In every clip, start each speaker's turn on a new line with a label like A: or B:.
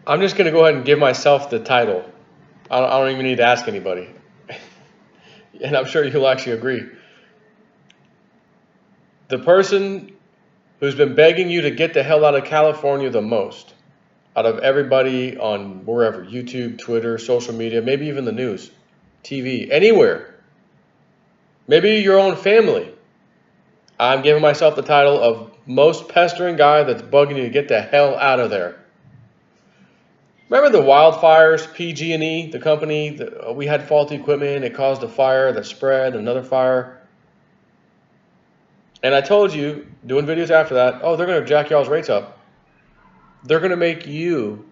A: I'm just going to go ahead and give myself the title. I don't even need to ask anybody. And I'm sure you'll actually agree. The person who's been begging you to get the hell out of California the most, out of everybody on wherever, YouTube, Twitter, social media, maybe even the news, TV, anywhere, maybe your own family. I'm giving myself the title of most pestering guy that's bugging you to get the hell out of there. Remember the wildfires, PG&E, the company, we had faulty equipment, it caused a fire that spread, another fire. And I told you, doing videos after that, oh, they're going to jack y'all's rates up. They're going to make you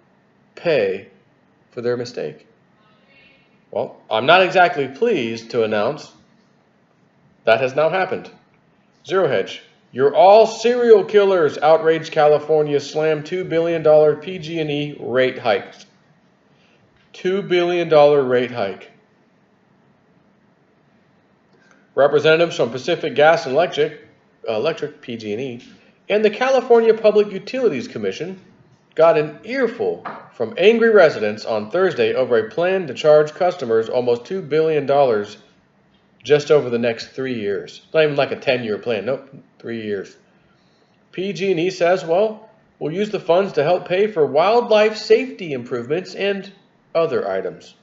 A: pay for their mistake. Well, I'm not exactly pleased to announce that has now happened. Zero Hedge. You're all serial killers, outraged California slammed $2 billion PG&E rate hikes. $2 billion rate hike. Representatives from Pacific Gas and Electric PG&E, and the California Public Utilities Commission got an earful from angry residents on Thursday over a plan to charge customers almost $2 billion just over the next 3 years. It's not even like a 10-year plan. Nope, 3 years. PG&E says, well, we'll use the funds to help pay for wildlife safety improvements and other items.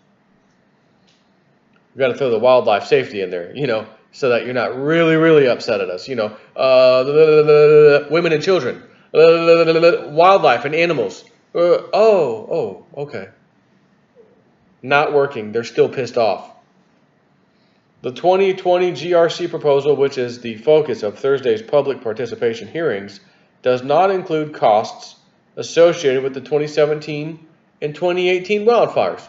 A: We've got to throw the wildlife safety in there, so that you're not really, really upset at us. Women and children, wildlife and animals. Okay. Not working. They're still pissed off. The 2020 GRC proposal, which is the focus of Thursday's public participation hearings, does not include costs associated with the 2017 and 2018 wildfires.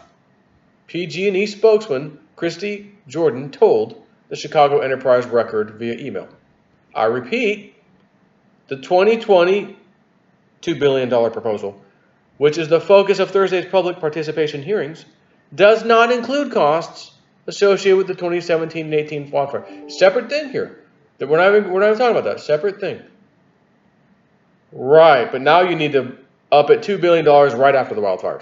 A: PG&E spokesman Christy Jordan told the Chicago Enterprise Record via email. I repeat, the 2020 $2 billion proposal, which is the focus of Thursday's public participation hearings, does not include costs associated with the 2017 and 18 wildfire. Separate thing here. We're not even talking about that. Separate thing. Right, but now you need to up at $2 billion right after the wildfires.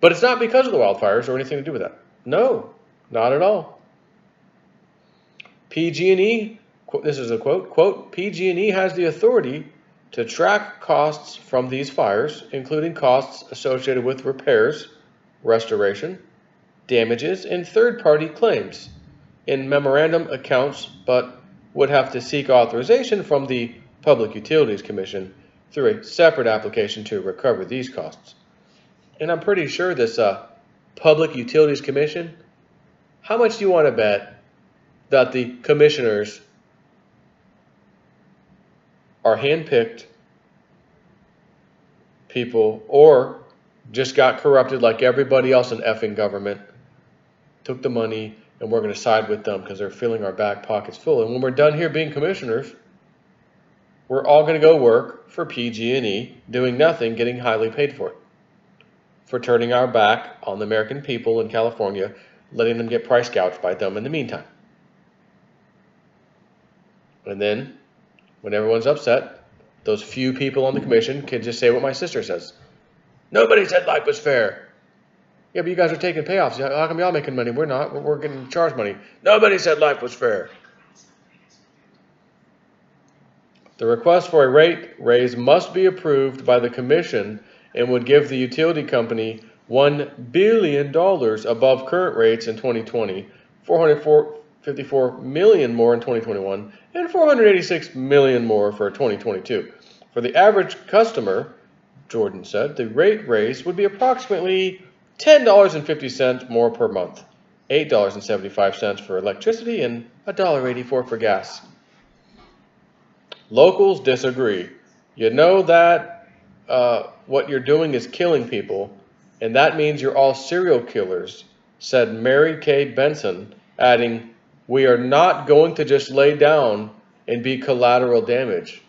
A: But it's not because of the wildfires or anything to do with that. No, not at all. PG&E, this is a quote, PG&E has the authority to track costs from these fires, including costs associated with repairs, restoration, damages, and third-party claims in memorandum accounts, but would have to seek authorization from the Public Utilities Commission through a separate application to recover these costs. And I'm pretty sure this Public Utilities Commission, how much do you want to bet that the commissioners are hand-picked people or just got corrupted like everybody else in effing government, took the money, and we're going to side with them because they're filling our back pockets full. And when we're done here being commissioners, we're all going to go work for PG&E, doing nothing, getting highly paid for it, for turning our back on the American people in California, letting them get price gouged by them in the meantime. And then, when everyone's upset, those few people on the commission can just say what my sister says. Nobody said life was fair. Yeah, but you guys are taking payoffs. How come y'all making money? We're not. We're getting charged money. Nobody said life was fair. The request for a rate raise must be approved by the commission and would give the utility company $1 billion above current rates in 2020, $454 million more in 2021, and $486 million more for 2022. For the average customer, Jordan said, the rate raise would be approximately $10.50 more per month, $8.75 for electricity, and $1.84 for gas. Locals disagree. You know that what you're doing is killing people, and that means you're all serial killers, said Mary Kay Benson, adding, we are not going to just lay down and be collateral damage.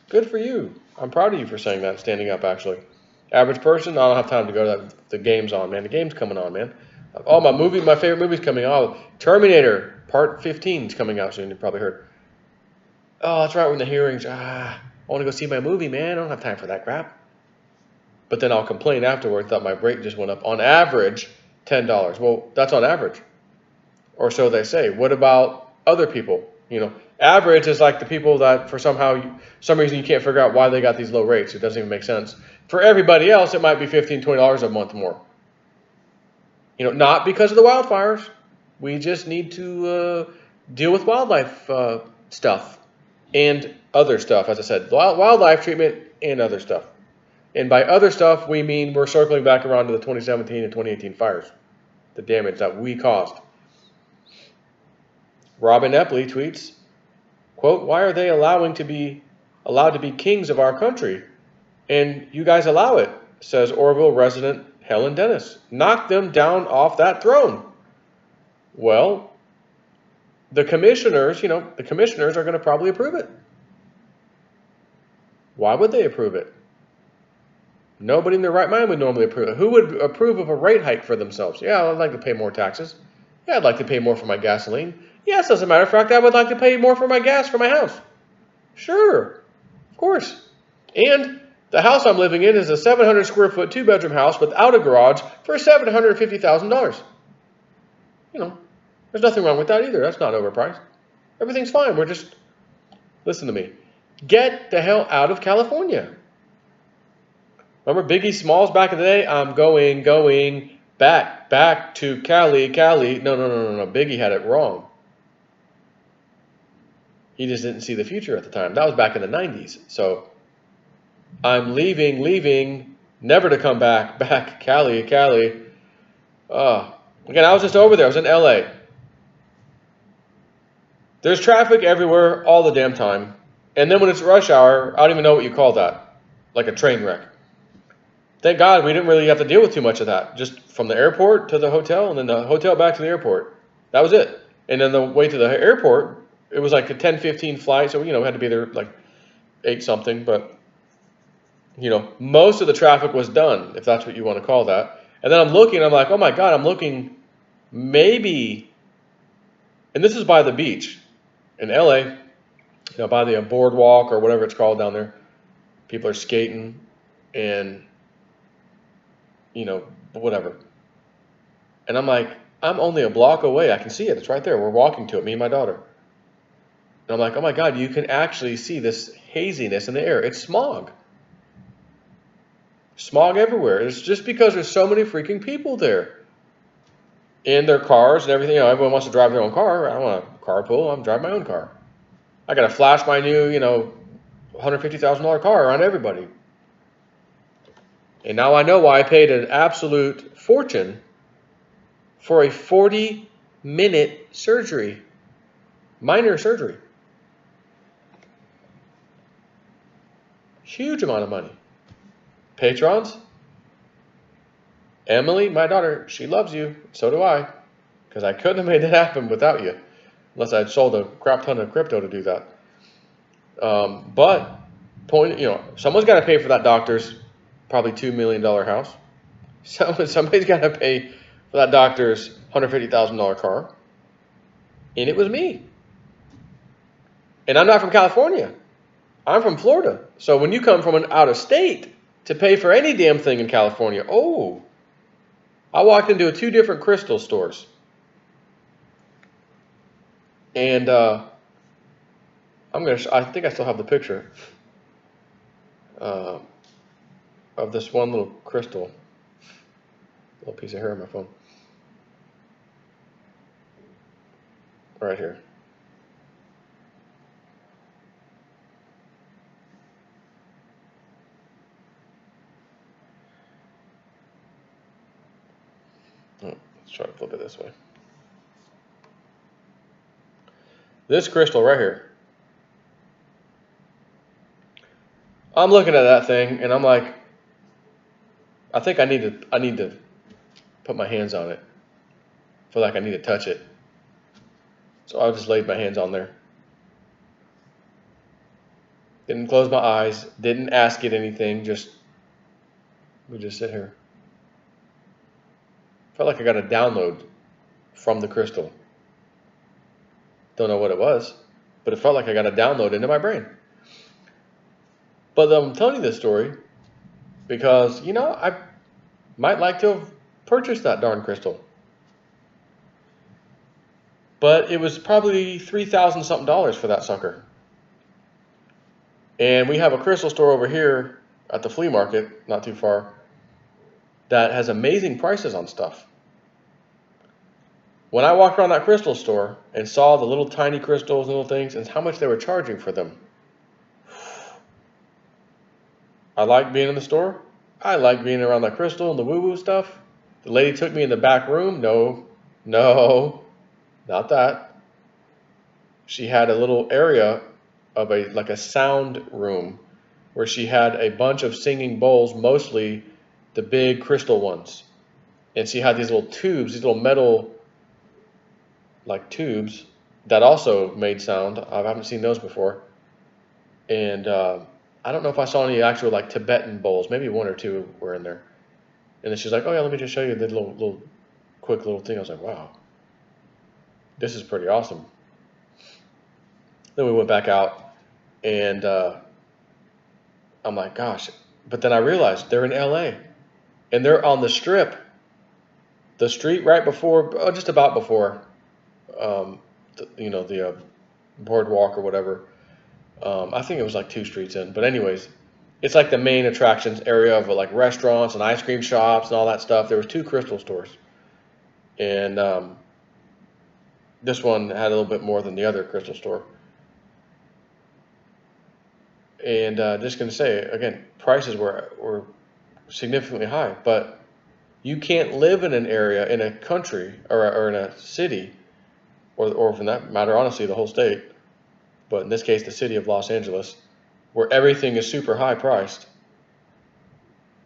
A: Good for you. I'm proud of you for saying that, standing up, actually. Average person, I don't have time to go to that. The game's on, man. The game's coming on, man. Oh, my favorite movie's coming out. Terminator Part 15 is coming out soon. You probably heard. Oh, that's right. We're in the hearings. I want to go see my movie, man. I don't have time for that crap. but then I'll complain afterwards that my rate just went up on average $10. Well, that's on average, or so they say. What about other people? Average is like the people that for some reason you can't figure out why they got these low rates. It doesn't even make sense. For everybody else, it might be $15, $20 a month more. Not because of the wildfires. We just need to deal with wildlife stuff and other stuff, as I said, wildlife treatment and other stuff. And by other stuff, we mean we're circling back around to the 2017 and 2018 fires, the damage that we caused. Robin Epley tweets, quote, "Why are they allowed to be kings of our country? And you guys allow it," says Orville resident Helen Dennis. "Knock them down off that throne." Well, the commissioners are going to probably approve it. Why would they approve it? Nobody in their right mind would normally approve it. Who would approve of a rate hike for themselves? Yeah, I'd like to pay more taxes. Yeah, I'd like to pay more for my gasoline. Yes, as a matter of fact, I would like to pay more for my gas for my house. Sure, of course. And the house I'm living in is a 700 square foot 2-bedroom house without a garage for $750,000. There's nothing wrong with that either. That's not overpriced. Everything's fine. Listen to me. Get the hell out of California. Remember Biggie Smalls back in the day? I'm going back to Cali. No. Biggie had it wrong. He just didn't see the future at the time. That was back in the 90s. So I'm leaving, never to come back, Cali. Again, I was just over there. I was in LA. There's traffic everywhere all the damn time. And then when it's rush hour, I don't even know what you call that. Like a train wreck. Thank God we didn't really have to deal with too much of that. Just from the airport to the hotel and then the hotel back to the airport. That was it. And then the way to the airport, it was like a 10:15 flight. So, we had to be there like 8 something. But, most of the traffic was done, if that's what you want to call that. And then I'm like, oh my God, I'm looking maybe, and this is by the beach in LA, by the boardwalk or whatever it's called down there. People are skating and, whatever. And I'm like, I'm only a block away. I can see it. It's right there. We're walking to it, me and my daughter. And I'm like, oh my God, you can actually see this haziness in the air. It's smog. Smog everywhere. It's just because there's so many freaking people there. In their cars and everything. Everyone wants to drive their own car. I don't want to carpool. I'm driving my own car. I got to flash my new, $150,000 car around everybody. And now I know why I paid an absolute fortune for a 40-minute surgery. Minor surgery. Huge amount of money. Patrons? Emily, my daughter, she loves you. So do I. Because I couldn't have made that happen without you. Unless I'd sold a crap ton of crypto to do that. But, someone's got to pay for that doctor's probably $2 million house. So somebody's got to pay for that doctor's $150,000 car. And it was me. And I'm not from California. I'm from Florida. So when you come from an out of state to pay for any damn thing in California, I walked into 2 different crystal stores. And I think I still have the picture of this one little crystal. Little piece of hair on my phone. Right here. Let's try to flip it this way. This crystal right here. I'm looking at that thing and I'm like, I think I need to put my hands on it. I feel like I need to touch it. So I just laid my hands on there. Didn't close my eyes, didn't ask it anything, we just sit here. Felt like I got a download from the crystal. Don't know what it was, but it felt like I got a download into my brain. But I'm telling you this story because, I might like to have purchased that darn crystal. But it was probably $3,000 something for that sucker. And we have a crystal store over here at the flea market, not too far, that has amazing prices on stuff. When I walked around that crystal store and saw the little tiny crystals and little things and how much they were charging for them, I like being in the store. I like being around that crystal and the woo-woo stuff. The lady took me in the back room. No, not that. She had a little area of like a sound room where she had a bunch of singing bowls, mostly the big crystal ones. And she had these little tubes, these little metal like tubes that also made sound. I haven't seen those before. And I don't know if I saw any actual like Tibetan bowls. Maybe one or two were in there. And then she's like, "Oh yeah, let me just show you the little quick little thing." I was like, "Wow, this is pretty awesome." Then we went back out, and I'm like, "Gosh!" But then I realized they're in LA, and they're on the Strip, the street right before, just about before, the boardwalk or whatever. I think it was like 2 streets in, but anyways, it's like the main attractions area of like restaurants and ice cream shops and all that stuff. There was 2 crystal stores, and this one had a little bit more than the other crystal store. And just gonna say again, prices were significantly high, but you can't live in an area, in a country, or in a city, or for that matter, honestly, the whole state, but in this case, the city of Los Angeles, where everything is super high priced.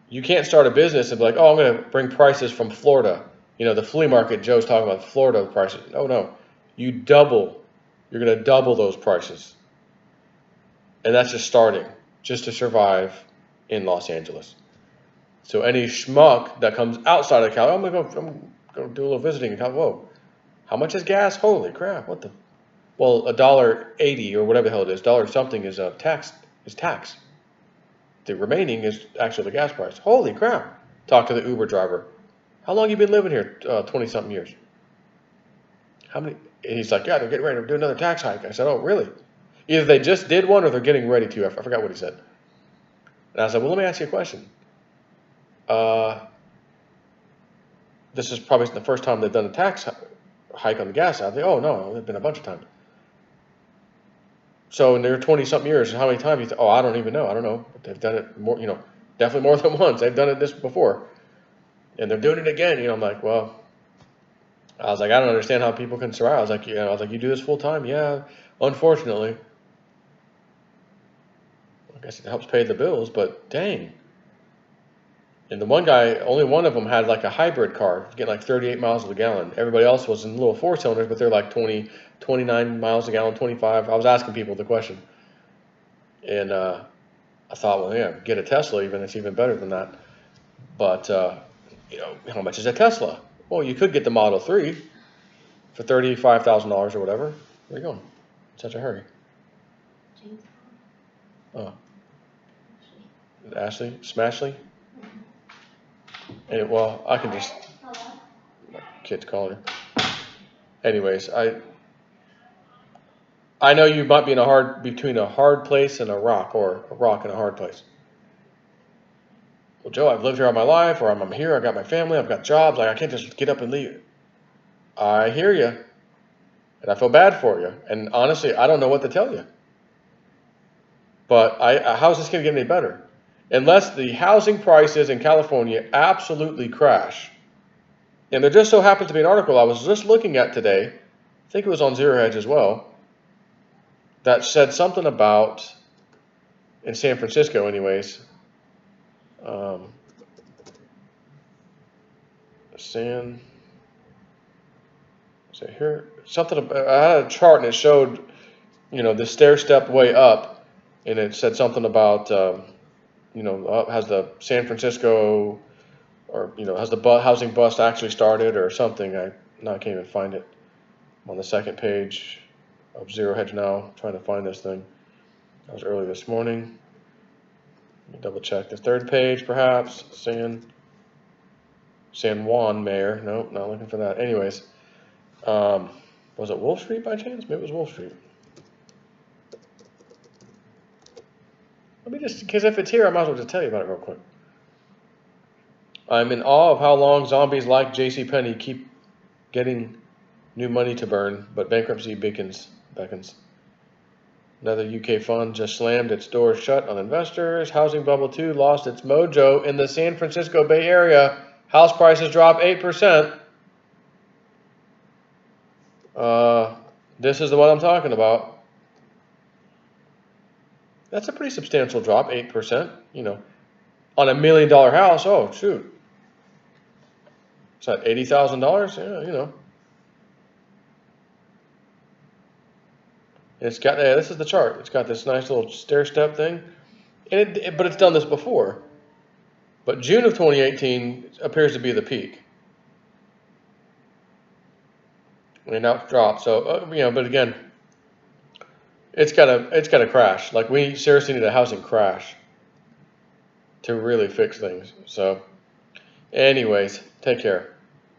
A: You can't start a business and be like, "Oh, I'm going to bring prices from Florida." The flea market, Joe's talking about Florida prices. No. You're going to double those prices. And that's just starting, just to survive in Los Angeles. So any schmuck that comes outside of Cali, I'm going to do a little visiting in Cali. Whoa, how much is gas? Holy crap, what the? Well, $1.80 or whatever the hell it is, dollar something is tax. The remaining is actually the gas price. Holy crap! Talk to the Uber driver. How long you been living here? 20-something years. How many? And he's like, "Yeah, they're getting ready to do another tax hike." I said, "Oh, really?" Either they just did one or they're getting ready to. I forgot what he said. And I said, "Well, let me ask you a question. This is probably the first time they've done a tax hike on the gas side." "Oh, no, there's been a bunch of times." "So in their 20-something years, how many times?" "Oh, I don't even know. I don't know. But they've done it more, definitely more than once. They've done it this before. And they're doing it again." I'm like, well, I was like, I don't understand how people can survive. I was like, "You do this full time?" "Yeah, unfortunately." I guess it helps pay the bills, but dang. And the one guy, only one of them had like a hybrid car, getting like 38 miles a gallon. Everybody else was in little 4-cylinders, but they're like 20, 29 miles a gallon, 25. I was asking people the question. And I thought, well, yeah, get a Tesla even. It's even better than that. But, how much is a Tesla? Well, you could get the Model 3 for $35,000 or whatever. Where are you going? In such a hurry. Oh. Ashley? Smashley? And well, I can just, my kid's calling her. Anyways, I know you might be between a hard place and a rock, or a rock and a hard place. "Well, Joe, I've lived here all my life, or I'm here, I got my family, I've got jobs, like I can't just get up and leave." I hear you, and I feel bad for you, and honestly, I don't know what to tell you. But how is this going to get any better? Unless the housing prices in California absolutely crash. And there just so happens to be an article I was just looking at today, I think it was on Zero Hedge as well, that said something about, in San Francisco anyways, something, I had a chart and it showed, the stair-step way up, and it said something about, has the San Francisco, or, has the housing bust actually started or something. I can't even find it. I'm on the second page of Zero Hedge now, trying to find this thing. That was early this morning. Let me double check the third page, perhaps. San Juan Mayor. Nope, not looking for that. Anyways, was it Wolf Street by chance? Maybe it was Wolf Street. Let me just, because if it's here, I might as well just tell you about it real quick. I'm in awe of how long zombies like JCPenney keep getting new money to burn, but bankruptcy beckons. Another UK fund just slammed its doors shut on investors. Housing bubble 2 lost its mojo in the San Francisco Bay Area. House prices dropped 8%. This is the one I'm talking about. That's a pretty substantial drop, 8%. You know, on $1 million house. Oh, shoot. Is that $80,000? Yeah, you know. It's got, yeah, this is the chart. It's got this nice little stair step thing. And but it's done this before. But June of 2018 appears to be the peak. And now it's dropped. So, you know, but again, it's got to crash. Like, we seriously need a housing crash to really fix things. So, anyways, take care.